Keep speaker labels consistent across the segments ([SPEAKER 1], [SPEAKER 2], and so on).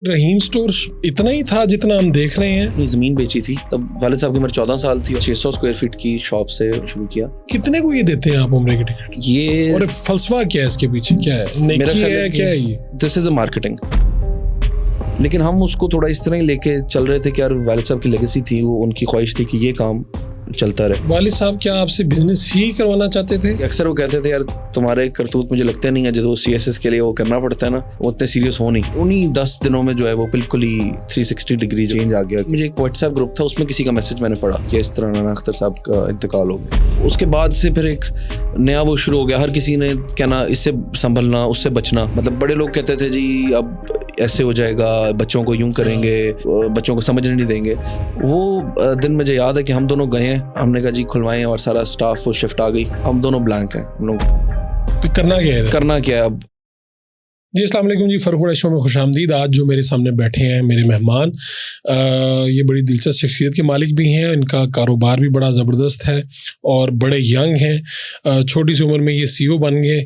[SPEAKER 1] रहीम store इतना ही था जितना हम देख रहे हैं?
[SPEAKER 2] अपनी ज़मीन बेची थी तब वालिद साहब की उम्र 14 साल थी। 600 स्क्वायर फीट की शॉप से शुरू किया।
[SPEAKER 1] कितने को ये देते हैं आप उम्रे की टिकट?
[SPEAKER 2] ये
[SPEAKER 1] और फलसफा क्या है इसके पीछे, क्या है, नेकी है, क्या है ये?
[SPEAKER 2] This is a marketing. लेकिन हम उसको थोड़ा इस तरह ही लेके चल रहे थे कि यार वालिद साहब की लेगेसी थी, वो उनकी ख्वाहिश थी कि ये काम चलता रहे।
[SPEAKER 1] वालिद साहब क्या आपसे बिजनेस ही करवाना चाहते थे?
[SPEAKER 2] अक्सर वो कहते थे यार तुम्हारे करतूत मुझे लगता नहीं है, जो CSS के लिए वो करना पड़ता है ना, वो उतने सीरियस हो नहीं। उन्हीं 10 दिनों में जो है वो बिल्कुल ही 360 डिग्री चेंज आ गया। मुझे एक व्हाट्सएप ग्रुप था, उसमें किसी का मैसेज मैंने पढ़ा कि इस तरह नाना अख्तर साहब का इंतकाल हो गया। उसके बाद से फिर एक नया वो शुरू हो गया। हर किसी ने कहना इससे संभलना, उससे बचना। मतलब बड़े लोग कहते थे जी अब ऐसे हो जाएगा, बच्चों को यूं करेंगे, बच्चों को समझने नहीं देंगे। वो दिन मुझे याद है कि हम दोनों गए हैं, हमने कहा जी खुलवाएं, और सारा स्टाफ वो शिफ्ट आ गई। हम दोनों ब्लैंक हैं, हम लोग
[SPEAKER 1] करना क्या है?
[SPEAKER 2] करना क्या है अब।
[SPEAKER 1] जी अस्सलाम वालेकुम जी, फर्क शो में खुशामदीद। आज जो मेरे सामने बैठे हैं मेरे मेहमान, ये बड़ी दिलचस्प शख्सियत के मालिक भी हैं। इनका कारोबार भी बड़ा ज़बरदस्त है और बड़े यंग हैं। छोटी सी उम्र में ये CEO बन गए।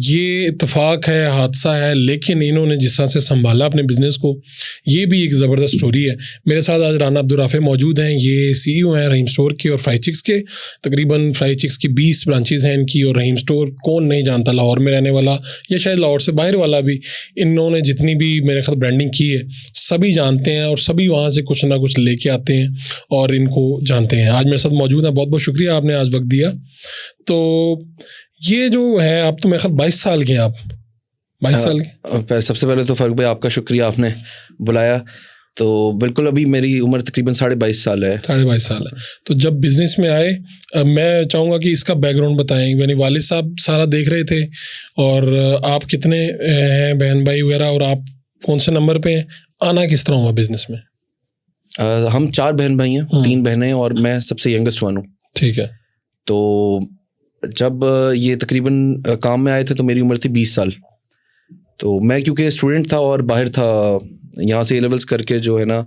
[SPEAKER 1] ये इत्तेफाक है, हादसा है, लेकिन इन्होंने जिस तरह से संभाला अपने बिज़नेस को, ये भी एक ज़बरदस्त स्टोरी है। मेरे साथ आज राना अब्दुल राफ़े मौजूद हैं। ये CEO हैं रहीम स्टोर के और फ्राई चिक्स के। तकरीबन फ्राई चिक्स की 20 ब्रांचेज़ हैं इनकी, और रहीम स्टोर कौन नहीं जानता, लाहौर में रहने वाला या शायद लाहौर से बाहर वाला भी। इन्होंने जितनी भी मेरे ख्याल ब्रांडिंग की है सभी जानते हैं, और सभी वहाँ से कुछ ना कुछ लेके आते हैं और इनको जानते हैं। आज मेरे साथ मौजूद हैं। बहुत बहुत शुक्रिया आपने आज वक्त दिया। तो ये जो है, आप तो मेरे ख्याल 22 साल के हैं। आप 22 साल के?
[SPEAKER 2] सबसे पहले तो फ़र्क भाई आपका शुक्रिया, आपने बुलाया। तो बिल्कुल अभी मेरी उम्र तकरीबन 22.5 साल है।
[SPEAKER 1] 22.5 साल है। तो जब बिज़नेस में आए, मैं चाहूँगा कि इसका बैकग्राउंड बताएं। यानी वालिद साहब सारा देख रहे थे, और आप कितने हैं बहन भाई वगैरह, और आप कौन से नंबर पे हैं? आना किस तरह हुआ बिज़नेस में?
[SPEAKER 2] हम 4 बहन भाई हैं, 3 बहनें, और मैं सबसे यंगेस्ट वन हूँ।
[SPEAKER 1] ठीक है।
[SPEAKER 2] तो जब ये तकरीबन काम में आए थे तो मेरी उम्र थी 20 साल। तो मैं क्योंकि स्टूडेंट था और बाहर था, यहाँ से A-levels करके जो है ना,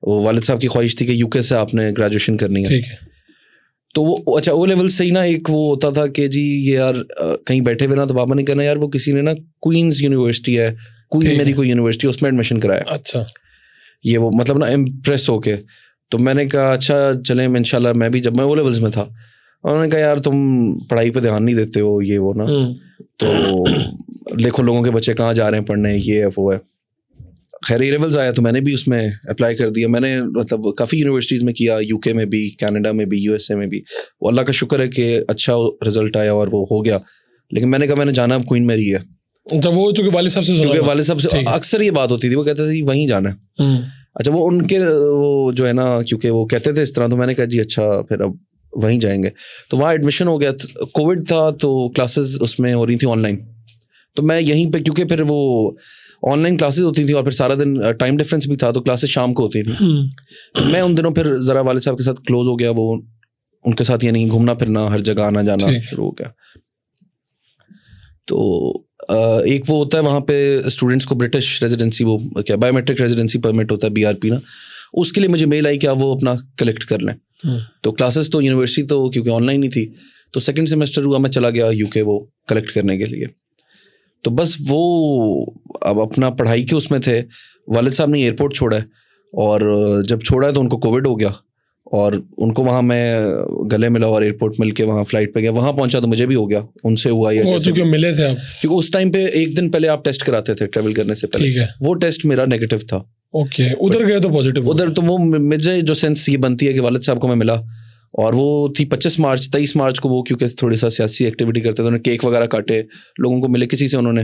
[SPEAKER 2] वो वालिद साहब की ख्वाहिश थी कि UK से आपने ग्रेजुएशन करनी है।
[SPEAKER 1] ठीक है।
[SPEAKER 2] तो वो अच्छा O-level से ही ना एक वो होता था कि जी ये यार कहीं बैठे हुए ना, तो पापा ने कहना यार वो किसी ने ना क्वींस यूनिवर्सिटी है, क्वीन मेरी कोई यूनिवर्सिटी, उसमें एडमिशन कराया।
[SPEAKER 1] अच्छा।
[SPEAKER 2] ये वो मतलब ना इम्प्रेस होके, तो मैंने कहा अच्छा चलें इंशाल्लाह। मैं भी जब मैं O-levels में था, उन्होंने कहा यार तुम पढ़ाई पे ध्यान नहीं देते हो, ये वो ना, तो देखो लोगों के बच्चे कहाँ जा रहे हैं पढ़ने, ये है वो है। खैर A-levels आया तो मैंने भी उसमें अप्लाई कर दिया। मैंने मतलब काफ़ी यूनिवर्सिटीज़ में किया, UK में भी, कनाडा में भी, USA में भी। वो अल्लाह का शुक्र है कि अच्छा रिजल्ट आया और वो हो गया। लेकिन मैंने कहा मैंने जाना अब क्वीन मेरी है।
[SPEAKER 1] जब वो चूँकि वालिद साहब से सुना,
[SPEAKER 2] क्योंकि वालिद साहब से अक्सर ये बात होती थी, वो कहते थे वहीं जाना है। अच्छा वो उनके वो जो है ना, क्योंकि वो कहते थे इस तरह, तो मैंने कहा जी अच्छा फिर अब वहीं जाएंगे। तो वहाँ एडमिशन हो गया। कोविड था तो क्लासेस उसमें हो रही थी ऑनलाइन, तो मैं यहीं पे, क्योंकि फिर वो ऑनलाइन क्लासेस होती थी और फिर सारा दिन टाइम डिफरेंस भी था, तो क्लासेस शाम को होती थी। तो मैं उन दिनों फिर ज़रा वालिद साहब के साथ क्लोज हो गया। वो उनके साथ यानी घूमना फिरना, हर जगह आना जाना शुरू हो गया। तो एक वो होता है वहाँ पे स्टूडेंट्स को ब्रिटिश रेजिडेंसी, वो क्या बायोमेट्रिक रेजिडेंसी परमिट होता है, BRP ना, उसके लिए मुझे मेल आई कि आप वो अपना कलेक्ट कर लें। तो क्लासेस तो यूनिवर्सिटी तो क्योंकि ऑनलाइन ही थी, तो सेकंड सेमेस्टर हुआ, मैं चला गया UK वो कलेक्ट करने के लिए। तो बस वो अब अपना पढ़ाई के उसमें थे। वालिद साहब ने एयरपोर्ट छोड़ा है, और जब छोड़ा है तो उनको कोविड हो गया, और उनको वहाँ मैं गले मिला और एयरपोर्ट मिल के वहाँ फ्लाइट पे गया। वहाँ पहुँचा तो मुझे भी हो गया, उनसे हुआ या
[SPEAKER 1] क्यों मिले थे आप?
[SPEAKER 2] क्योंकि उस टाइम पे एक दिन पहले आप टेस्ट कराते थे ट्रेवल करने से पहले।
[SPEAKER 1] ठीक है।
[SPEAKER 2] वो टेस्ट मेरा नेगेटिव था।
[SPEAKER 1] ओके। उधर गए तो पॉजिटिव?
[SPEAKER 2] उधर तो वो मुझे जो सेंस ये बनती है कि वालिद साहब को मैं मिला, और वो थी 25 मार्च। 23 मार्च को वो क्योंकि थोड़ी सा सियासी एक्टिविटी करते थे, उन्होंने केक वगैरह काटे, लोगों को मिले किसी से उन्होंने।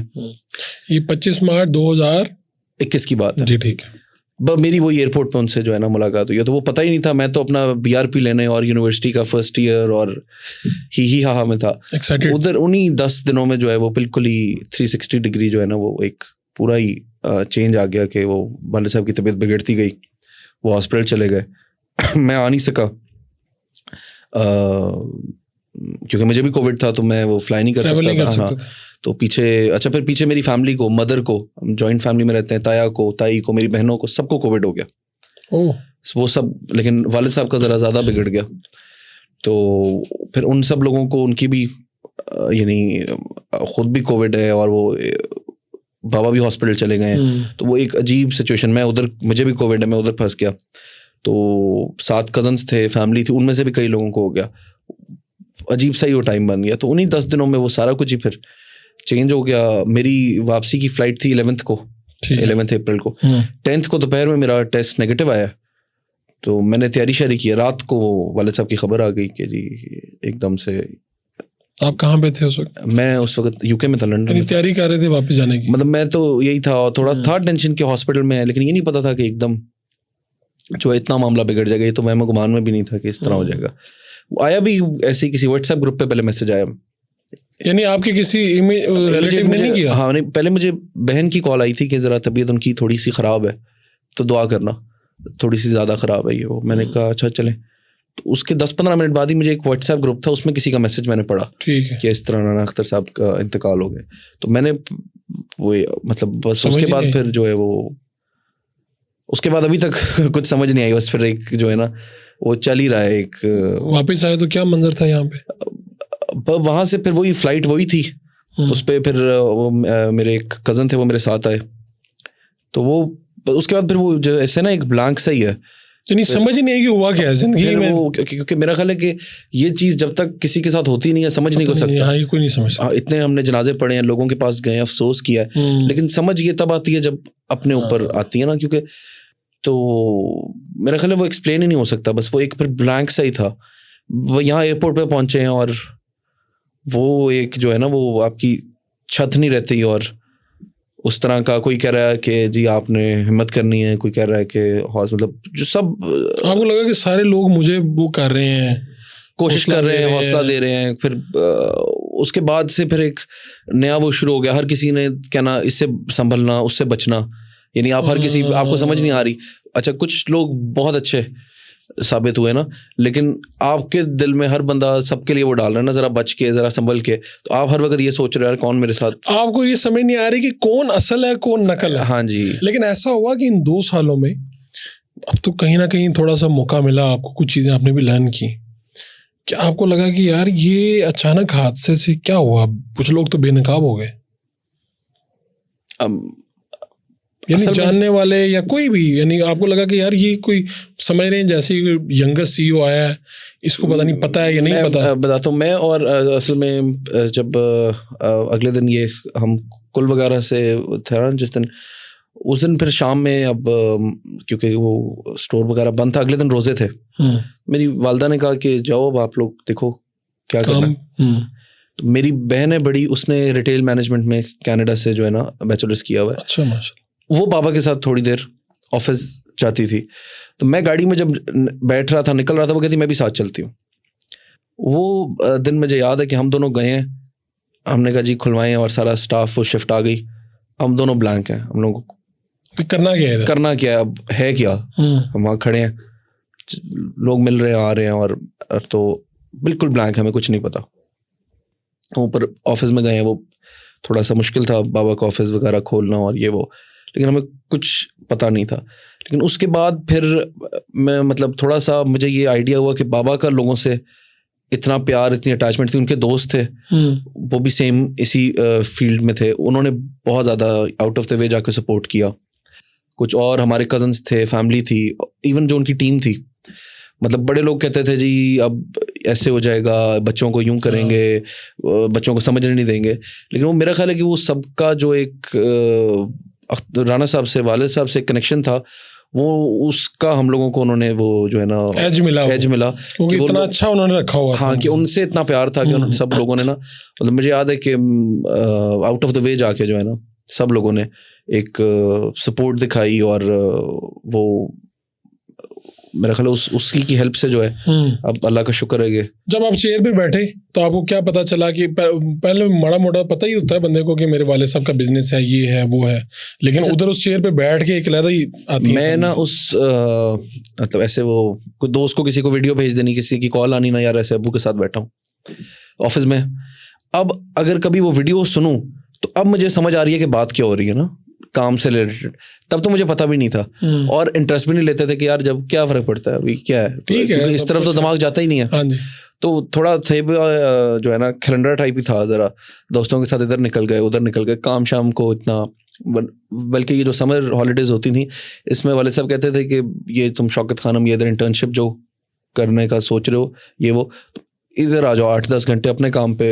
[SPEAKER 1] ये 25 मार्च 2021
[SPEAKER 2] की बात है
[SPEAKER 1] जी। ठीक है।
[SPEAKER 2] मेरी वो एयरपोर्ट पे उनसे जो है ना मुलाकात हुई। तो वो पता ही नहीं था, मैं तो अपना BRP लेने और यूनिवर्सिटी का फर्स्ट ईयर और ही हा में था। उधर उन्हीं 10 दिनों में जो है वो बिल्कुल ही 360 डिग्री जो है ना, वो एक पूरा ही चेंज आ गया कि वो वालिद साहब की तबीयत बिगड़ती गई, वो हॉस्पिटल चले गए। मैं आ नहीं सका क्योंकि मुझे भी कोविड था, तो मैं वो फ्लाई नहीं कर सकता था। तो फिर पीछे मेरी फैमिली को, मदर को, हम जॉइंट फैमिली में रहते हैं, ताया को, ताई को, मेरी बहनों को, सबको कोविड हो गया। वो सब, लेकिन वालिद साहब का ज़रा ज़्यादा बिगड़ गया। तो फिर उन सब लोगों को, उनकी भी यानी खुद भी कोविड है, और वो बाबा भी हॉस्पिटल चले गए हैं, तो वो एक अजीब सिचुएशन, मैं उधर, मुझे भी कोविड है, मैं उधर फंस गया, तो 7 कजन्स थे, फैमिली थी, उनमें से भी कई लोगों को हो गया, अजीब सा ही वो टाइम बन गया। तो उन्हीं 10 दिनों में वो सारा कुछ ही फिर चेंज हो गया। मेरी वापसी की फ़्लाइट थी 11th को, 11 अप्रैल को, 10th को दोपहर में मेरा टेस्ट नेगेटिव आया, तो मैंने तैयारी शारी की। रात को वाले साहब की खबर आ गई कि जी एकदम से।
[SPEAKER 1] आप कहाँ पे थे उस वक्त?
[SPEAKER 2] मैं उस वक्त यूके में था, लंदन में।
[SPEAKER 1] तैयारी कर रहे थे वापस जाने की?
[SPEAKER 2] मतलब मैं तो यही था, थोड़ा था टेंशन के हॉस्पिटल में है, लेकिन ये नहीं पता था कि एकदम जो इतना मामला बिगड़ जाएगा। ये तो मैं गुमान में भी नहीं था कि इस तरह हो जाएगा। आया भी ऐसे ही किसी व्हाट्सएप ग्रुप पे पहले मैसेज आया,
[SPEAKER 1] यानी आपके किसी रिलेटिव ने नहीं किया?
[SPEAKER 2] हाँ नहीं, पहले मुझे बहन की कॉल आई थी कि ज़रा तबीयत उनकी थोड़ी सी ख़राब है, तो दुआ करना, थोड़ी सी ज़्यादा ख़राब है ये वो। मैंने कहा अच्छा चलें। तो उसके 10-15 मिनट बाद ही मुझे एक व्हाट्सएप ग्रुप था, उसमें किसी का मैसेज मैंने पढ़ा,
[SPEAKER 1] ठीक है,
[SPEAKER 2] कि इस तरह नाना अख्तर साहब का इंतकाल हो गया। तो मैंने वो मतलब बस उसके बाद फिर जो है वो, उसके बाद अभी तक कुछ समझ नहीं आई, बस फिर एक जो है ना वो चल ही रहा है। एक
[SPEAKER 1] वापस आए तो क्या मंजर था यहाँ पे?
[SPEAKER 2] वहाँ से फिर वही फ्लाइट वही थी, उस पर फिर मेरे एक कज़न थे, वो मेरे साथ आए, तो वो उसके बाद फिर वो जो ऐसे ना एक ब्लैंक सा ही है,
[SPEAKER 1] यानी समझ ही नहीं आई कि हुआ क्या है जिंदगी में।
[SPEAKER 2] क्योंकि मेरा ख्याल है कि ये चीज़ जब तक किसी के साथ होती नहीं है समझ नहीं हो सकता।
[SPEAKER 1] हाँ, ये कोई नहीं समझ सकता।
[SPEAKER 2] इतने हमने जनाजे पढ़े हैं, लोगों के पास गए, अफसोस किया है, लेकिन समझ ये तब आती है जब अपने ऊपर आती है ना, क्योंकि तो मेरा ख्याल है वो एक्सप्लेन ही नहीं हो सकता। बस वो एक फिर ब्लैंक सा ही था। वो यहाँ एयरपोर्ट पे पहुंचे हैं और वो एक जो है ना वो आपकी छत नहीं रहती, और उस तरह का कोई कह रहा है कि जी आपने हिम्मत करनी है, कोई कह रहा है कि मतलब जो सब
[SPEAKER 1] आपको लगा कि सारे लोग मुझे वो कर रहे हैं,
[SPEAKER 2] कोशिश कर रहे हैं, हौसला दे रहे हैं। फिर उसके बाद से फिर एक नया वो शुरू हो गया, हर किसी ने कहना इससे संभलना, उससे बचना, यानी आप हर किसी, आपको समझ नहीं आ रही। अच्छा, कुछ लोग बहुत अच्छे साबित हुए ना, लेकिन आपके दिल में हर बंदा सबके लिए वो डाल रहा है ना, जरा बच के, जरा संभल के, तो आप हर वक्त ये सोच रहे हो यार कौन मेरे साथ।
[SPEAKER 1] आपको ये समझ नहीं आ रही कि कौन असल है कौन नकल है।
[SPEAKER 2] हाँ जी।
[SPEAKER 1] लेकिन ऐसा हुआ कि इन 2 सालों में अब तो कहीं ना कहीं थोड़ा सा मौका मिला आपको, कुछ चीजें आपने भी लर्न की। क्या आपको लगा कि यार ये अचानक हादसे से क्या हुआ, कुछ लोग तो बेनकाब हो गए, यानी जानने वाले या कोई भी, यानी आपको लगा कि यार ये कोई समझ रहे हैं जैसे यंगेस्ट सीईओ आया है, इसको पता नहीं पता है या नहीं पता?
[SPEAKER 2] बताता हूँ मैं। और असल में जब अगले दिन ये हम कुल वगैरह से थे ना जिस दिन, उस दिन फिर शाम में, अब क्योंकि वो स्टोर वगैरह बंद था, अगले दिन रोजे थे, मेरी वालदा ने कहा कि जाओ अब आप लोग देखो क्या करना। तो मेरी बहन है बड़ी, उसने रिटेल मैनेजमेंट में कनाडा से जो है ना बैचलर्स किया हुआ है।
[SPEAKER 1] अच्छा, माशाल्लाह।
[SPEAKER 2] वो पापा के साथ थोड़ी देर ऑफिस जाती थी, तो मैं गाड़ी में जब बैठ रहा था, निकल रहा था, वो कहती मैं भी साथ चलती हूँ। वो दिन मुझे याद है कि हम दोनों गए हैं, हमने कहा जी खुलवाएं, और सारा स्टाफ वो शिफ्ट आ गई, हम दोनों ब्लैंक हैं, हम लोगों को
[SPEAKER 1] करना क्या है,
[SPEAKER 2] करना क्या है, अब है क्या। हम वहाँ खड़े हैं, लोग मिल रहे हैं, आ रहे हैं, और तो बिल्कुल ब्लैंक है, हमें कुछ नहीं पता। ऊपर ऑफिस में गए हैं, वो थोड़ा सा मुश्किल था बाबा का ऑफिस वगैरह खोलना और ये वो, लेकिन हमें कुछ पता नहीं था। लेकिन उसके बाद फिर मैं मतलब थोड़ा सा मुझे ये आइडिया हुआ कि बाबा का लोगों से इतना प्यार, इतनी अटैचमेंट थी, उनके दोस्त थे वो भी सेम इसी फील्ड में थे, उन्होंने बहुत ज़्यादा आउट ऑफ द वे जाकर सपोर्ट किया। कुछ और हमारे कजन्स थे, फैमिली थी, इवन जो उनकी टीम थी, मतलब बड़े लोग कहते थे जी अब ऐसे हो जाएगा, बच्चों को यूं करेंगे, बच्चों को समझने नहीं देंगे। लेकिन वो मेरा ख्याल है कि वो सबका जो एक राना साहब से, वालिद साहब से कनेक्शन था, वो उसका हम लोगों को उन्होंने वो जो है ना एज मिला
[SPEAKER 1] क्योंकि इतना अच्छा उन्होंने रखा हुआ था।
[SPEAKER 2] हाँ, कि उनसे इतना प्यार था कि उन्होंने सब लोगों ने ना, मतलब मुझे याद है कि आउट ऑफ द वे जाके जो है ना सब लोगों ने एक सपोर्ट दिखाई, और वो मेरा ख्याल उसकी की हेल्प से जो है अब अल्लाह का शुक्र है कि। जब आप चेयर पे बैठे तो आपको क्या पता चला कि पहले माड़ा मोटा पता ही होता है बंदे को कि मेरे वाले साहब का बिजनेस है, ये है वो है, लेकिन उधर उस चेयर पे बैठ के एक अलग ही आती है। मैं ना उस मतलब ऐसे वो कोई दोस्त को किसी को वीडियो भेज देनी, किसी की कॉल आनी ना, यार ऐसे अब्बू के साथ बैठा हूँ ऑफिस में। अब अगर कभी वो वीडियो सुनूं तो अब मुझे समझ आ रही है कि बात क्या हो रही है ना, काम से रिलेटेड। तब तो मुझे पता भी नहीं था और इंटरेस्ट भी नहीं लेते थे कि यार जब क्या फर्क पड़ता है, अभी क्या है, ठीक है, इस तरफ तो दिमाग जाता ही नहीं है। हाँ जी। तो थोड़ा थे जो है ना खिलंडरा टाइप ही था, जरा दोस्तों के साथ इधर निकल गए उधर निकल गए, काम शाम को इतना बल्कि ये जो समर हॉलीडेज होती थी इसमें वाले साहब कहते थे कि ये तुम शौकत खानम ये इधर इंटर्नशिप जो करने का सोच रहे हो ये वो इधर आ जाओ 8-10 घंटे अपने काम पे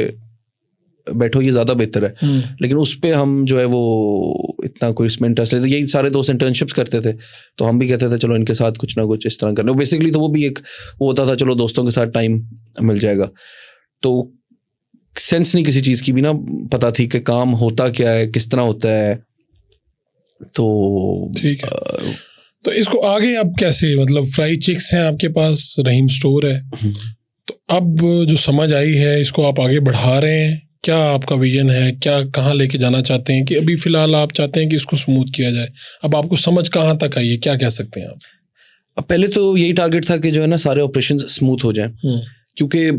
[SPEAKER 2] बैठो ये ज़्यादा बेहतर है। लेकिन उस पर हम जो है वो इतना कोई इसमें इंटरेस्ट लेते, यही सारे दोस्त इंटर्नशिप्स करते थे तो हम भी कहते थे चलो इनके साथ कुछ ना कुछ इस तरह करने। बेसिकली तो वो भी एक वो होता था चलो दोस्तों के साथ टाइम मिल जाएगा। तो सेंस नहीं किसी चीज़ की भी ना पता थी कि काम होता क्या है किस तरह होता है। तो
[SPEAKER 1] ठीक है, तो इसको आगे अब कैसे, मतलब फ्राई चिक्स हैं आपके पास, रहीम स्टोर है, तो अब जो समझ आई है इसको आप आगे बढ़ा रहे हैं, क्या आपका विजन है, क्या कहाँ लेके जाना चाहते हैं, कि अभी फिलहाल आप चाहते हैं कि इसको स्मूथ किया जाए, अब आपको समझ कहाँ तक आई है, क्या कह सकते हैं आप?
[SPEAKER 2] अब पहले तो यही टारगेट था कि जो है ना सारे ऑपरेशन स्मूथ हो जाएं, क्योंकि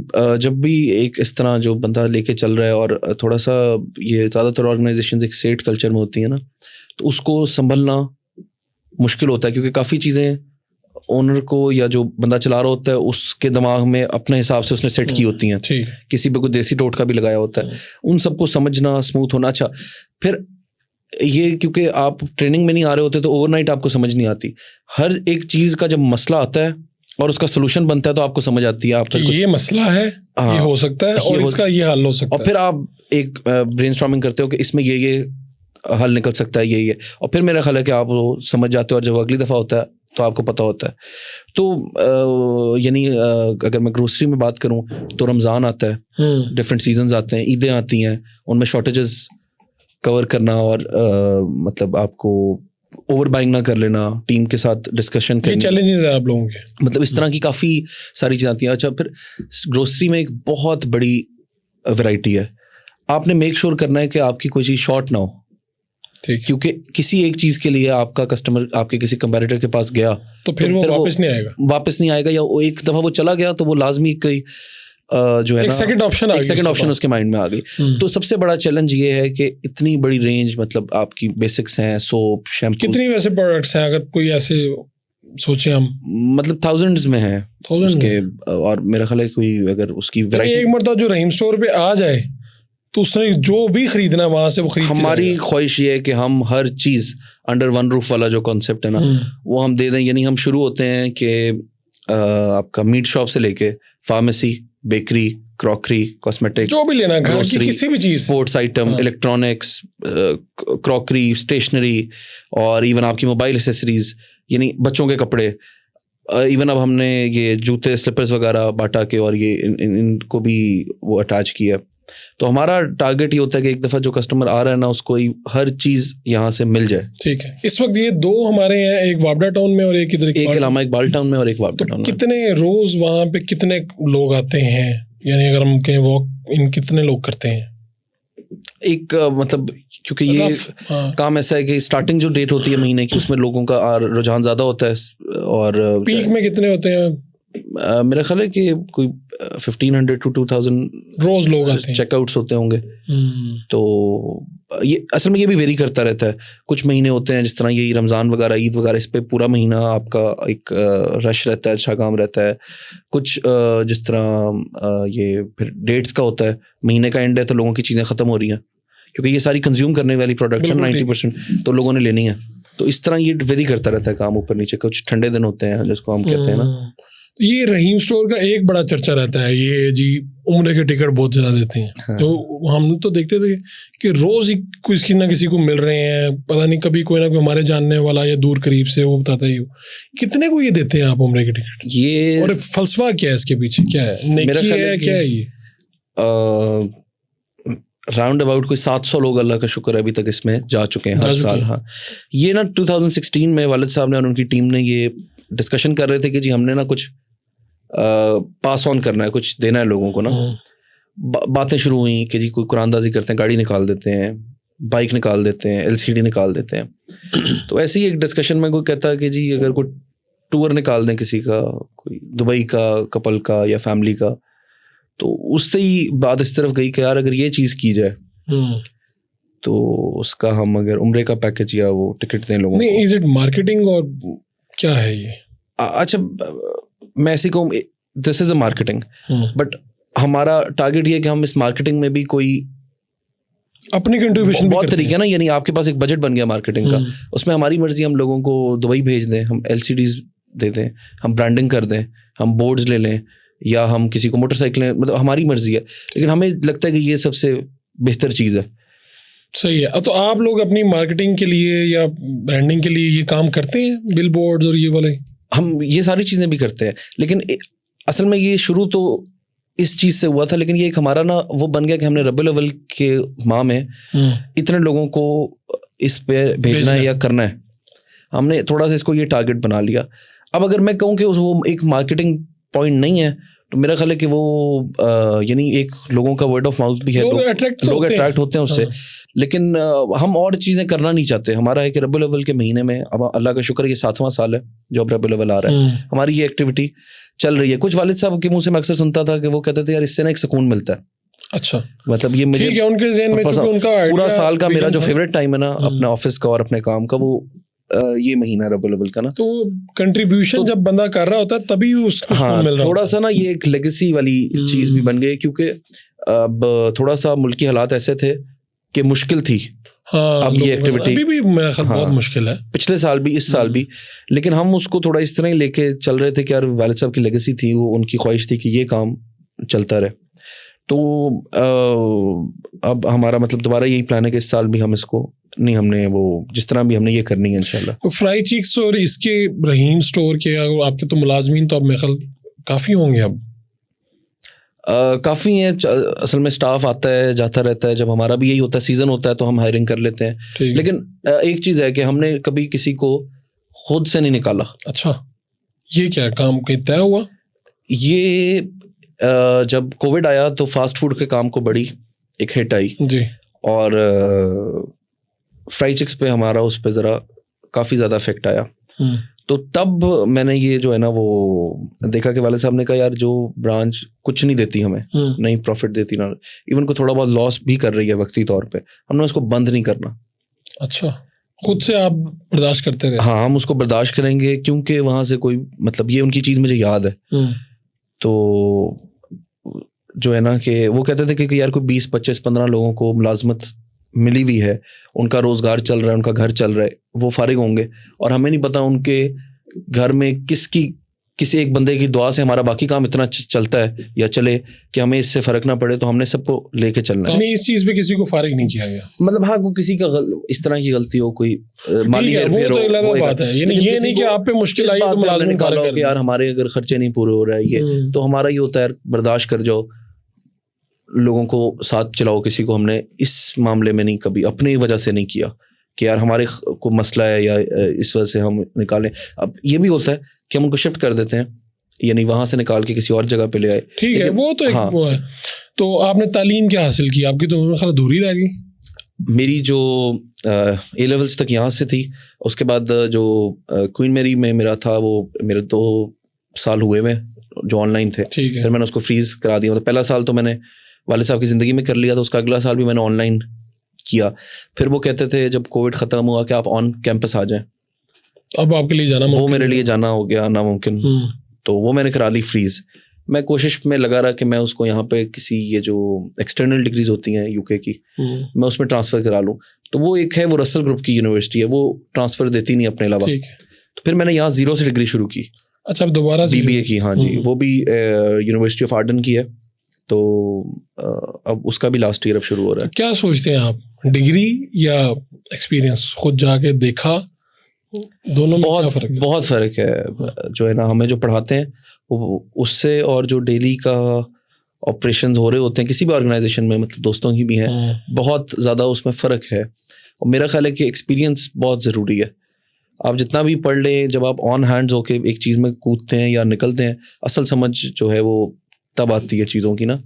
[SPEAKER 2] जब भी एक इस तरह जो बंदा लेके चल रहा है और थोड़ा सा ये ज़्यादातर ऑर्गेनाइजेशन एक सेट कल्चर में होती है ना, तो उसको संभलना मुश्किल होता है क्योंकि काफ़ी चीज़ें ओनर को या जो बंदा चला रहा होता है उसके दिमाग में अपने हिसाब से उसने सेट की होती हैं, किसी पे कोई देसी टोटका भी लगाया होता है, उन सबको समझना स्मूथ होना। अच्छा फिर ये क्योंकि आप ट्रेनिंग में नहीं आ रहे होते तो ओवरनाइट आपको समझ नहीं आती, हर एक चीज़ का जब मसला आता है और उसका सोल्यूशन बनता है तो आपको समझ आती है आप
[SPEAKER 1] ये मसला है, ये हो सकता है और इसका ये हल हो सकता है,
[SPEAKER 2] और फिर आप एक ब्रेनस्टॉर्मिंग करते हो कि इसमें ये हल निकल सकता है ये, और फिर मेरा ख्याल है कि आप वो समझ जाते हो और जब अगली दफ़ा होता है तो आपको पता होता है। तो यानी अगर मैं ग्रोसरी में बात करूं तो रमज़ान आता है, डिफरेंट सीजन्स आते हैं, ईदें आती हैं, उनमें शॉर्टेजेस कवर करना और मतलब आपको ओवर बाइंग ना कर लेना, टीम के साथ डिस्कशन करना,
[SPEAKER 1] चैलेंजेस है आप लोगों के, मतलब
[SPEAKER 2] इस तरह की काफ़ी सारी चीज़ें आती हैं। अच्छा फिर ग्रोसरी में एक बहुत बड़ी वैरायटी है, आपने मेक श्योर करना है कि आपकी कोई चीज़ शॉर्ट ना हो, क्योंकि किसी एक चीज़ के लिए आपका कस्टमर आपके किसी कंपैरेटर के पास गया
[SPEAKER 1] तो फिर वो वापस नहीं आएगा, या एक दफ़ा वो चला गया तो वो लाजमी कोई जो है
[SPEAKER 2] एक सेकंड ऑप्शन उसके माइंड में आ गई। तो सबसे बड़ा चैलेंज ये है कि इतनी बड़ी रेंज, मतलब आपकी बेसिक्स हैं, सोप, शैम्पू,
[SPEAKER 1] कितनी वैसे प्रोडक्ट्स हैं अगर कोई ऐसे सोचे हम,
[SPEAKER 2] मतलब थाउजेंड्स में है उसके, और मेरा ख्याल है कोई अगर उसकी वैरायटी,
[SPEAKER 1] एक मरतबा जो रहीम स्टोर पे आ जाए तो उसने जो भी खरीदना है वहां से वो खरीद।
[SPEAKER 2] हमारी ख्वाहिश ये है कि हम हर चीज़ अंडर वन रूफ वाला जो कॉन्सेप्ट है ना वो हम दे दें। यानी हम शुरू होते हैं कि आपका मीट शॉप से लेके फार्मेसी, बेकरी, क्रॉकरी, कॉस्मेटिक,
[SPEAKER 1] जो भी लेना, घर की किसी भी चीज़,
[SPEAKER 2] sports item, electronics, crockery, stationery, और इवन आपकी मोबाइल एसेसरीज, यानी बच्चों के कपड़े, इवन अब हमने ये जूते, स्लिपर्स वगैरह बाटा के और ये इनको भी वो अटैच किया। तो हमारा टारगेट ये होता है कि एक दफ़ा जो कस्टमर आ रहा है ना उसको हर चीज़ यहाँ से मिल जाए।
[SPEAKER 1] ठीक है, इस वक्त ये दो हमारे हैं, एक वापडा टाउन में और एक इधर,
[SPEAKER 2] एक इलामा इकबाल टाउन में और एक वापडा टाउन में।
[SPEAKER 1] कितने रोज वहाँ पे कितने लोग आते हैं, यानी अगर हम कहें वॉक इन कितने लोग करते हैं?
[SPEAKER 2] एक मतलब क्योंकि ये काम ऐसा है कि स्टार्टिंग जो डेट होती है महीने की उसमें लोगों का रुझान ज़्यादा होता है, और
[SPEAKER 1] पीक में कितने होते हैं?
[SPEAKER 2] मेरा ख्याल है कि कोई 1500 to 2000
[SPEAKER 1] रोज लोग आते हैं,
[SPEAKER 2] चेकआउट्स होते होंगे। तो ये असल में ये भी वेरी करता रहता है, कुछ महीने होते हैं जिस तरह ये रमज़ान वगैरह, ईद वगैरह, इस पे पूरा महीना आपका एक रश रहता है, अच्छा काम रहता है। कुछ जिस तरह ये फिर डेट्स का होता है, महीने का एंड है तो लोगों की चीज़ें ख़त्म हो रही हैं क्योंकि ये सारी कंज्यूम करने वाली प्रोडक्ट्स हैं 90%, तो लोगों ने लेनी है। तो इस तरह ये वेरी करता रहता है काम, ऊपर नीचे। कुछ ठंडे दिन होते हैं जिसको हम कहते हैं ना।
[SPEAKER 1] ये रहीम स्टोर का एक बड़ा चर्चा रहता है, ये जी उम्रे के टिकट बहुत ज़्यादा देते हैं। हाँ। तो हम तो देखते थे कि रोज़ ही किसी ना किसी को मिल रहे हैं, पता नहीं कभी कोई ना कोई हमारे जानने वाला या दूर करीब से वो बताता ही हो। कितने को ये देते हैं आप उम्रे के टिकट?
[SPEAKER 2] ये
[SPEAKER 1] और फलसफा क्या है इसके पीछे, क्या है, नेकी है, क्या है ये?
[SPEAKER 2] राउंड अबाउट कोई 700 लोग अल्लाह का शुक्र है अभी तक इसमें जा चुके हैं हर साल। हाँ, ये ना 2016 में वालिद साहब ने और उनकी टीम ने ये डिस्कशन कर रहे थे कि जी हमने ना कुछ पास ऑन करना है, कुछ देना है लोगों को ना। बातें शुरू हुई कि जी कोई कुरानदाजी करते हैं, गाड़ी निकाल देते हैं, बाइक निकाल देते हैं, LCD निकाल देते हैं। तो ऐसे ही एक डिस्कशन में कोई कहता है कि जी अगर कोई टूर निकाल दें किसी का, कोई दुबई का कपल का या फैमिली का, तो उससे ही बात इस तरफ गई कि यार अगर ये चीज़ की जाए तो उसका हम अगर उम्रे का पैकेज या वो टिकट दें लोगों को।
[SPEAKER 1] इज इट मार्केटिंग और क्या है ये?
[SPEAKER 2] अच्छा, मैं ऐसी कहूँ this is a marketing, but हमारा टारगेट ये है कि हम इस मार्केटिंग में भी कोई
[SPEAKER 1] अपनी कंट्रीब्यूशन
[SPEAKER 2] बहुत तरीके हैं ना, यानी आपके पास एक बजट बन गया मार्केटिंग का, उसमें हमारी मर्जी हम लोगों को दुबई भेज दें, हम LCDs दे दें, हम ब्रांडिंग कर दें, हम बोर्ड्स ले लें, या हम किसी को मोटरसाइकिलें, मतलब हमारी मर्जी है, लेकिन हमें लगता है कि ये सबसे बेहतर चीज़ है।
[SPEAKER 1] सही है। तो आप लोग अपनी मार्केटिंग के लिए या ब्रांडिंग के लिए ये काम करते हैं, बिल बोर्ड्स और ये वाले?
[SPEAKER 2] हम ये सारी चीज़ें भी करते हैं, लेकिन असल में ये शुरू तो इस चीज़ से हुआ था, लेकिन ये एक हमारा ना वो बन गया कि हमने रबीउल अव्वल के माह में इतने लोगों को इस पे भेजना है या करना है, हमने थोड़ा सा इसको ये टारगेट बना लिया। अब अगर मैं कहूँ कि वो एक मार्केटिंग पॉइंट नहीं है, तो मेरा ख्याल है कि वो यानी एक लोगों का वर्ड ऑफ माउथ भी है, लोग अट्रैक्ट होते हैं उससे। लेकिन हम और चीज़ें करना नहीं चाहते। हमारा है कि रबीउल अव्वल के महीने में, अब अल्लाह का शुक्र, ये 7वां साल है जो अब रबीउल अव्वल आ रहा है, हमारी ये एक्टिविटी चल रही है। कुछ वालिद साहब के मुंह से मैं अक्सर सुनता था कि वो कहते थे यार इससे ना एक सुकून मिलता है।
[SPEAKER 1] अच्छा,
[SPEAKER 2] मतलब ये मुझे
[SPEAKER 1] उनके ज़हन में उनका
[SPEAKER 2] पूरा साल का मेरा जो फेवरेट टाइम है ना अपने ऑफिस का और अपने काम का, वो ये महीना रबीउल अव्वल का ना,
[SPEAKER 1] तो कंट्रीब्यूशन जब बंदा कर रहा होता है तभी उसको मिल रहा है।
[SPEAKER 2] थोड़ा सा ना ये एक लेगेसी वाली चीज भी बन गई, क्योंकि अब थोड़ा सा मुल्की हालात ऐसे थे कि मुश्किल थी। अब ये एक्टिविटी
[SPEAKER 1] अभी भी मेरा ख्याल बहुत मुश्किल है,
[SPEAKER 2] पिछले साल भी, इस साल भी, लेकिन हम उसको थोड़ा इस तरह ही लेके चल रहे थे कि यार वालिद साहब की लेगेसी थी, वो उनकी ख्वाहिश थी कि ये काम चलता रहे। तो अब हमारा मतलब दोबारा यही प्लान है कि इस साल भी हम इसको नहीं, हमने वो जिस तरह भी हमने ये करनी है इंशाल्लाह।
[SPEAKER 1] तो फ्राई चीक्स और इसके रहीम स्टोर के आपके तो मुलाजमीन तो अब मेरे ख्याल काफ़ी होंगे अब।
[SPEAKER 2] काफ़ी है, असल में स्टाफ आता है जाता रहता है, जब हमारा भी यही होता है, सीज़न होता है तो हम हायरिंग कर लेते हैं। लेकिन एक चीज़ है कि हमने कभी किसी को खुद से नहीं निकाला।
[SPEAKER 1] अच्छा, ये क्या काम कहीं तय हुआ?
[SPEAKER 2] ये जब कोविड आया तो फास्ट फूड के काम को बड़ी एक हिट आई
[SPEAKER 1] जी, और
[SPEAKER 2] फ्राई चिक्स पे हमारा उस पर ज़रा काफ़ी ज़्यादा इफेक्ट आया। तो तब मैंने ये जो है ना वो देखा कि वाले साहब ने कहा यार जो ब्रांच कुछ नहीं देती हमें, नहीं प्रॉफिट देती ना, इवन को थोड़ा बहुत लॉस भी कर रही है वक्ती तौर पे, हमने उसको बंद नहीं करना।
[SPEAKER 1] अच्छा, खुद से आप बर्दाश्त करते रहे?
[SPEAKER 2] हाँ, हम उसको बर्दाश्त करेंगे, क्योंकि वहाँ से कोई मतलब ये उनकी चीज़ मुझे याद है। तो जो है ना कि वो कहते थे कि यार कोई 20, 25, 15 लोगों को मुलाजमत मिली हुई है, उनका रोजगार चल रहा है, उनका घर चल रहा है, वो फारिग होंगे, और हमें नहीं पता उनके घर में किसी एक बंदे की दुआ से हमारा बाकी काम इतना चलता है या चले कि हमें इससे फर्क ना पड़े, तो हमने सबको लेके चलना है।
[SPEAKER 1] इस चीज पे किसी को फारिग नहीं किया गया,
[SPEAKER 2] मतलब हाँ, वो किसी का इस तरह की गलती हो, कोई माली हेरफेर हो,
[SPEAKER 1] वो बात है। ये नहीं कि आप पे मुश्किल आई तो मुलाजिम
[SPEAKER 2] निकालो कि यार हमारे अगर खर्चे नहीं पूरे हो रहे हैं, ये तो हमारा ये होता है बर्दाश्त कर जाओ, लोगों को साथ चलाओ। किसी को हमने इस मामले में नहीं कभी अपनी वजह से नहीं किया कि यार हमारे को मसला है या इस वजह से हम निकालें। अब ये भी होता है कि हम उनको शिफ्ट कर देते हैं, यानी वहाँ से निकाल के किसी और जगह पे ले आए।
[SPEAKER 1] ठीक है, वो तो
[SPEAKER 2] हाँ।
[SPEAKER 1] वो है। तो आपने तालीम क्या हासिल की? आपकी तो मेरे ख्याल अधूरी रह गई।
[SPEAKER 2] मेरी जो A levels तक यहाँ से थी, उसके बाद जो क्वीन मैरी में मेरा था, वो मेरे 2 साल हुए हुए जो ऑनलाइन थे। फिर मैंने उसको फ्रीज करा दिया। तो पहला साल तो मैंने वालिद साहब की ज़िंदगी में कर लिया, तो उसका अगला साल भी मैंने ऑनलाइन किया। फिर वो कहते थे जब कोविड ख़त्म हुआ कि आप ऑन कैंपस आ जाएं।
[SPEAKER 1] अब आपके लिए जाना,
[SPEAKER 2] वो मेरे लिए जाना हो गया नामुमकिन, तो वो मैंने करा ली फ्रीज। मैं कोशिश में लगा रहा कि मैं उसको यहाँ पे किसी ये जो एक्सटर्नल डिग्रीज होती हैं यूके की, मैं उसमें ट्रांसफ़र करा लूँ। तो वो एक है, वो रसल ग्रुप की यूनिवर्सिटी है, वो ट्रांसफ़र देती नहीं अपने अलावा। तो फिर मैंने यहाँ 0 से डिग्री शुरू की।
[SPEAKER 1] अच्छा, अब दोबारा
[SPEAKER 2] BBA की? हाँ जी, वो भी यूनिवर्सिटी ऑफ आर्डन की है। तो अब उसका भी लास्ट ईयर अब शुरू हो रहा है।
[SPEAKER 1] क्या सोचते हैं आप, डिग्री या एक्सपीरियंस? खुद जाके देखा, दोनों में क्या फ़र्क है?
[SPEAKER 2] बहुत फ़र्क है। जो है ना, हमें जो पढ़ाते हैं उससे, और जो डेली का ऑपरेशंस हो रहे होते हैं किसी भी ऑर्गेनाइजेशन में, मतलब दोस्तों की भी हैं, बहुत ज़्यादा उसमें फ़र्क है। और मेरा ख्याल है कि एक्सपीरियंस बहुत ज़रूरी है। आप जितना भी पढ़ लें, जब आप ऑन हैंड्स होके एक चीज़ में कूदते हैं या निकलते हैं, असल समझ जो है वो तब आती है चीज़ों की ना,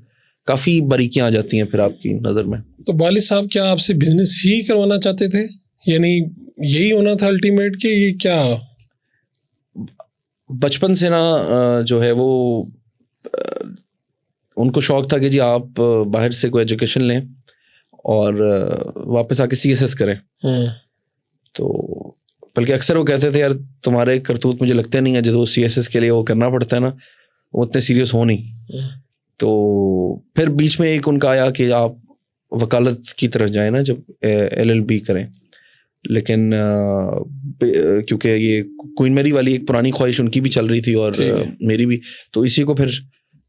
[SPEAKER 2] काफ़ी बारीकियाँ आ जाती हैं फिर आपकी नज़र में।
[SPEAKER 1] तो वालिद साहब क्या आपसे बिजनेस ही करवाना चाहते थे, यानी यही होना था अल्टीमेट के? ये क्या
[SPEAKER 2] बचपन से ना जो है वो उनको शौक था कि जी आप बाहर से कोई एजुकेशन लें और वापस आके CSS करें। तो बल्कि अक्सर वो कहते थे यार तुम्हारे करतूत मुझे लगते नहीं है, जो CSS के लिए वो करना पड़ता है ना, वो उतने सीरियस हो नहीं। तो फिर बीच में एक उनका आया कि आप वकालत की तरफ जाए ना, जब LLB करें। लेकिन क्योंकि ये क्वीन मैरी वाली एक पुरानी ख्वाहिश उनकी भी चल रही थी और मेरी भी, तो इसी को फिर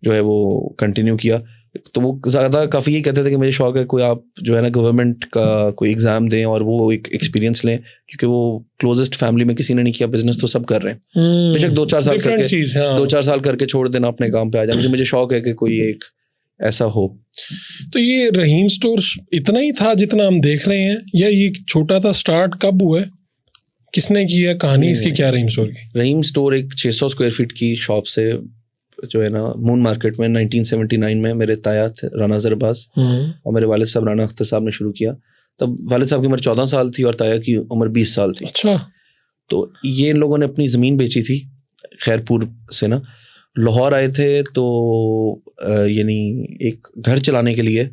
[SPEAKER 2] जो है वो कंटिन्यू किया। तो वो ज़्यादा काफ़ी ये कहते थे कि मुझे शौक है कोई आप जो है ना गवर्नमेंट का कोई एग्ज़ाम दें और वो एक एक्सपीरियंस लें, क्योंकि वो क्लोजेस्ट फैमिली में किसी ने नहीं किया, बिजनेस तो सब कर रहे हैं। बेशक 2-4 साल करके 2-4 साल करके छोड़ देना, अपने काम पे आ जाना। मुझे शौक है कि कोई एक ऐसा हो।
[SPEAKER 1] तो ये रहीम स्टोर इतना ही था जितना हम देख रहे हैं, या ये छोटा था? स्टार्ट कब हुआ है, किसने किया, कहानी इसकी क्या रहीम स्टोर की?
[SPEAKER 2] रहीम स्टोर एक 600 स्क्वायर फीट की शॉप से जो है ना मून मार्केट में 1979 में मेरे ताया थे राना ज़रबाज और मेरे वालिद साहब राना अख्तर साहब ने शुरू किया। तब वालिद साहब की उम्र 14 साल थी और ताया की उम्र 20 साल थी।
[SPEAKER 1] अच्छा।
[SPEAKER 2] तो ये इन लोगों ने अपनी ज़मीन बेची थी खैरपुर से ना, लाहौर आए थे। तो यानी एक घर चलाने के लिए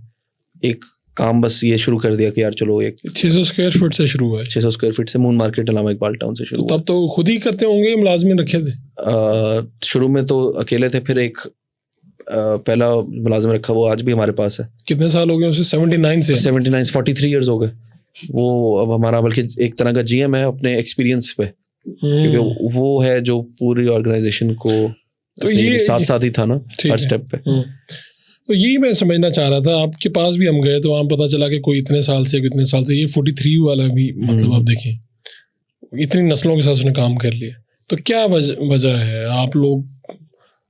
[SPEAKER 2] एक काम बस ये शुरू कर दिया कि यार चलो एक
[SPEAKER 1] 600 स्क्वायर फीट से शुरू हुआ है।
[SPEAKER 2] 600 स्क्वायर फीट से moon market Allama Iqbal town से शुरू।
[SPEAKER 1] तब तो खुद ही करते होंगे, मुलाजिम रखे थे?
[SPEAKER 2] शुरू में तो अकेले थे, फिर एक पहला मुलाजिम रखा, वो आज भी हमारे पास है।
[SPEAKER 1] कितने साल हो गए उसे? 79 से?
[SPEAKER 2] 79, 43 ईयर्स हो गए वो। अब हमारा बल्कि एक तरह का GM है अपने एक्सपीरियंस पे, क्योंकि वो है जो पूरी ऑर्गेनाइजेशन को
[SPEAKER 1] तो ये
[SPEAKER 2] साथ साथ ही था ना हर स्टेप पे।
[SPEAKER 1] तो यही मैं समझना चाह रहा था। आपके पास भी हम गए तो वहाँ पता चला कि कोई इतने साल से कितने साल से, ये 43 वाला भी मतलब आप देखें इतनी नस्लों के साथ उसने काम कर लिया। तो क्या वजह है? आप लोग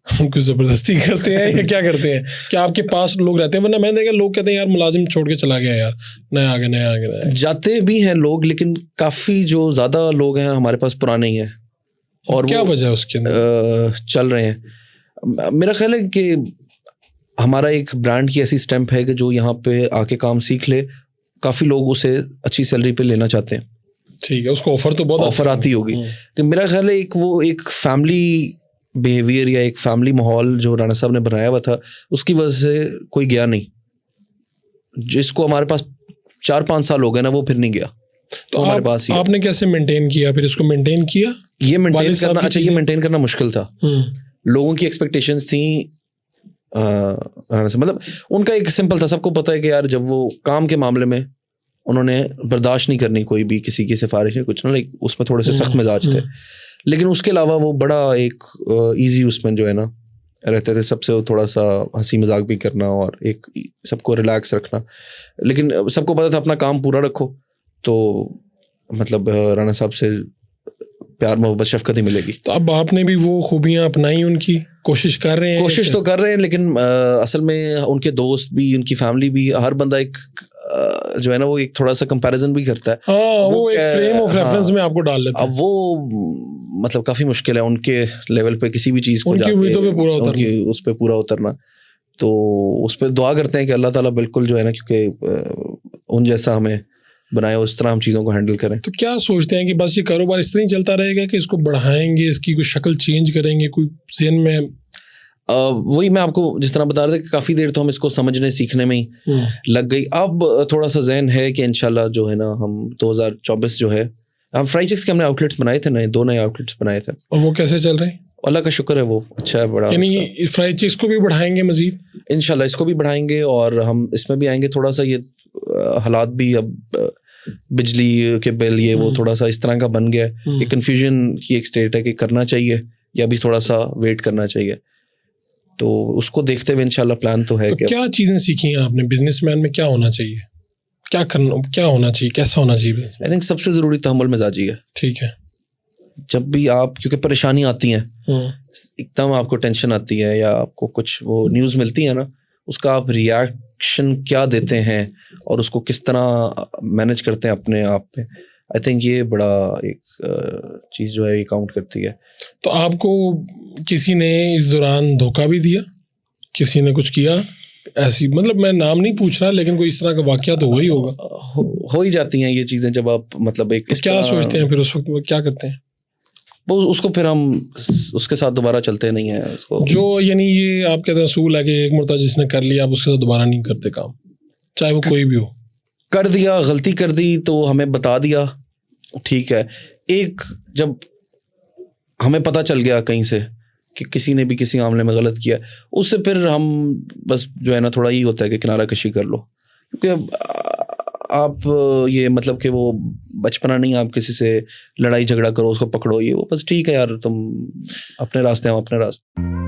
[SPEAKER 1] उनको ज़बरदस्ती करते हैं या क्या करते हैं? क्या आपके पास लोग रहते हैं? वरना मैंने देखा लोग कहते हैं यार मुलाजिम छोड़ के चला गया यार, नए आगे
[SPEAKER 2] जाते भी हैं लोग, लेकिन काफ़ी जो ज़्यादा लोग हैं हमारे पास पुराने ही हैं। और
[SPEAKER 1] क्या वजह है उसके अंदर?
[SPEAKER 2] चल रहे हैं। मेरा ख्याल है कि हमारा एक ब्रांड की ऐसी स्टैम्प है कि जो यहाँ पे आके काम सीख ले, काफ़ी लोग उसे अच्छी सैलरी पे लेना चाहते हैं।
[SPEAKER 1] ठीक है, उसको ऑफर तो बहुत
[SPEAKER 2] ऑफर आती होगी। तो मेरा ख्याल है एक फैमिली बिहेवियर या एक फैमिली माहौल जो राणा साहब ने बनाया हुआ था, उसकी वजह से कोई गया नहीं। जिसको हमारे पास 4-5 साल हो गए ना, वो फिर नहीं गया।
[SPEAKER 1] तो हमारे पास ही आपने कैसे मेंटेन किया? फिर इसको मेंटेन किया?
[SPEAKER 2] ये मेंटेन करना, अच्छा ये मेंटेन करना मुश्किल था। लोगों की एक्सपेक्टेशंस थी मतलब उनका एक सिंपल था, सबको पता है कि यार जब वो काम के मामले में उन्होंने बर्दाश्त नहीं करनी कोई भी किसी की सिफारिश है कुछ ना, लाइक उसमें थोड़े से सख्त मिजाज थे। लेकिन उसके अलावा वो बड़ा एक इजी उसमें जो है ना रहते थे, सबसे थोड़ा सा हंसी मजाक भी करना और एक सबको रिलैक्स रखना। लेकिन सबको पता था अपना काम पूरा रखो तो मतलब राणा साहब से प्यार मोहब्बत शफकत ही मिलेगी।
[SPEAKER 1] तो अब आपने भी वो खूबियाँ अपनाई, उनकी कोशिश कर रहे हैं?
[SPEAKER 2] कोशिश तो कर रहे हैं, लेकिन असल में उनके दोस्त भी, उनकी फैमिली भी, हर बंदा एक जो है ना वो एक थोड़ा सा कंपैरिजन भी करता है।
[SPEAKER 1] वो एक फ्रेम ऑफ रेफरेंस में आपको डाल लेता है।
[SPEAKER 2] अब वो मतलब काफी मुश्किल है उनके लेवल पे किसी भी चीज को
[SPEAKER 1] उनकी उम्मीदों पे पूरा उतरना,
[SPEAKER 2] उस पे पूरा उतरना। तो उस पे दुआ करते हैं कि अल्लाह ताला बिल्कुल जो है ना, क्योंकि उन जैसा हमें बनाए उस तरह हम चीज़ों को हैंडल करें।
[SPEAKER 1] तो क्या सोचते हैं कि बस ये कारोबार इस तरह ही चलता रहेगा कि इसको बढ़ाएंगे, इसकी कोई शक्ल चेंज करेंगे, कोई ज़हन में?
[SPEAKER 2] वही मैं आपको जिस तरह बता रहा था कि काफ़ी देर तो हम इसको समझने सीखने में ही लग गई। अब थोड़ा सा जहन है कि इंशाल्लाह जो है ना हम 2024 जो है, हम फ्राई चिक्स के हमने आउटलेट्स बनाए थे, 2 नए आउटलेट्स बनाए थे।
[SPEAKER 1] और वो कैसे चल रहे हैं?
[SPEAKER 2] अल्लाह का शुक्र है वो अच्छा है, बड़ा।
[SPEAKER 1] यानी फ्राई चिक्स को भी बढ़ाएंगे मजीद?
[SPEAKER 2] इंशाल्लाह इसको भी बढ़ाएंगे और हम इसमें भी आएंगे। थोड़ा सा ये हालात भी अब बिजली के बिल ये वो थोड़ा सा इस तरह का बन गया है, एक कन्फ्यूजन की एक स्टेट है कि करना चाहिए या भी थोड़ा सा वेट करना चाहिए। तो उसको देखते हुए इंशाल्लाह प्लान तो है।
[SPEAKER 1] तो क्या चीज़ें सीखी हैं आपने? बिजनेसमैन में क्या होना चाहिए, क्या होना चाहिए, कैसा होना चाहिए?
[SPEAKER 2] आई थिंक सबसे ज़रूरी तहम्मुल मिजाजी है।
[SPEAKER 1] ठीक है।
[SPEAKER 2] जब भी आप, क्योंकि परेशानी आती है, एकदम आपको टेंशन आती है या आपको कुछ वो न्यूज़ मिलती है ना, उसका आप रिएक्शन क्या देते हैं और उसको किस तरह मैनेज करते हैं अपने आप पे, आई थिंक ये बड़ा एक चीज़ जो है ये काउंट करती है।
[SPEAKER 1] तो आपको किसी ने इस दौरान धोखा भी दिया? किसी ने कुछ किया ऐसी, मतलब मैं नाम नहीं पूछ रहा, लेकिन कोई इस तरह का वाकया तो हो ही होगा।
[SPEAKER 2] हो ही जाती हैं ये चीज़ें जब आप मतलब एक
[SPEAKER 1] क्या सोचते हैं फिर उस वक्त, क्या करते हैं?
[SPEAKER 2] वो उसको फिर हम उसके साथ दोबारा चलते नहीं है उसको।
[SPEAKER 1] जो यानी ये आप कहते हैं असूल है कि एक मरतबा जिसने कर लिया आप उसके साथ दोबारा नहीं करते काम, चाहे वो कोई भी हो।
[SPEAKER 2] कर दिया, गलती कर दी तो हमें बता दिया, ठीक है। एक जब हमें पता चल गया कहीं से कि किसी ने भी किसी मामले में गलत किया, उससे फिर हम बस जो है ना थोड़ा ही होता है कि किनारा कशी कर लो क्योंकि आप ये मतलब कि वो बचपना नहीं, आप किसी से लड़ाई झगड़ा करो, उसको पकड़ो, ये वो बस ठीक है यार, तुम अपने रास्ते, हम अपने रास्ते।